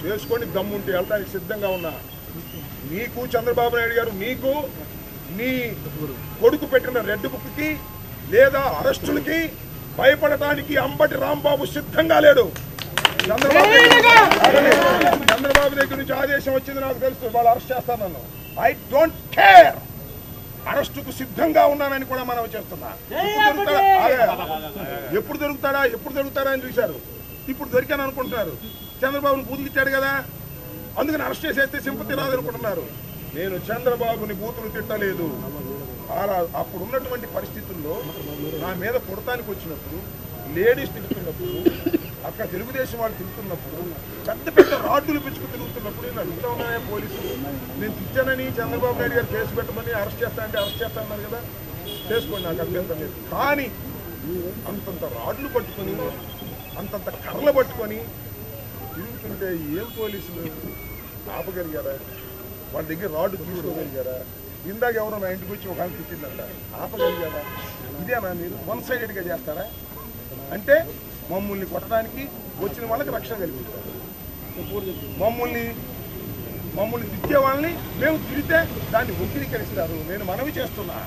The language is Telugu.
చేసుకొని దమ్ముంటే వెళ్ళడానికి సిద్ధంగా ఉన్నా. నీకు చంద్రబాబు నాయుడు గారు, నీకు నీ కొడుకు పెట్టిన రెడ్ బుక్కి లేదా అరెస్టులకి భయపడటానికి అంబటి రాంబాబు సిద్ధంగా లేడు. చంద్రబాబు దగ్గర నుంచి ఆదేశం వచ్చింది నాకు తెలుసు, వాళ్ళు అరెస్ట్ చేస్తారు నన్ను. I don't care. అరెస్టుకు సిద్ధంగా ఉన్నానని కూడా మనం చేస్తున్నా. ఎప్పుడు దొరుకుతాడా అని చూశారు. ఇప్పుడు దొరికాను అనుకుంటున్నారు. చంద్రబాబుని బూతులు కదా, అందుకని అరెస్ట్ చేసేస్తే సింపతి రాదనుకుంటున్నారు. నేను చంద్రబాబుని బూతులు తిట్టలేదు. అప్పుడు ఉన్నటువంటి పరిస్థితుల్లో నా మీద కొడతానికి వచ్చినప్పుడు, లేడీస్ తిరుగుతున్నప్పుడు, అక్కడ తెలుగుదేశం వాళ్ళు తిరుగుతున్నప్పుడు, పెద్ద పెద్ద రాడ్డులు పెంచుకు తిరుగుతున్నప్పుడు నేను అడుగుతా ఉన్నాయా పోలీసులు? నేను తిట్టానని చంద్రబాబు నాయుడు గారు కేసు పెట్టమని అరెస్ట్ చేస్తానన్నారు కదా, చేసుకోండి, నాకు అభ్యంతరం లేదు. కానీ అంతంత రాడ్లు పట్టుకొని, అంతంత కర్రలు పట్టుకొని తిరుగుతుంటే ఏం పోలీసులు ఆపగలిగారా? వాళ్ళ దగ్గర రాడ్డు తీసుకోగలిగారా? ఇందాక ఎవరో నా ఇంటికి వచ్చి ఒక ఆమె తిట్టిందంట, ఆపగలిగారా? ఇదేనా మీరు వన్ సైడెడ్గా చేస్తారా? అంటే మమ్మల్ని కొట్టడానికి వచ్చిన వాళ్ళకి రక్షణ కలిగిస్తారు. మమ్మల్ని తిట్టే వాళ్ళని మేము తిరిగితే దాన్ని వక్రీకరిస్తారు. నేను మనవి చేస్తున్నా.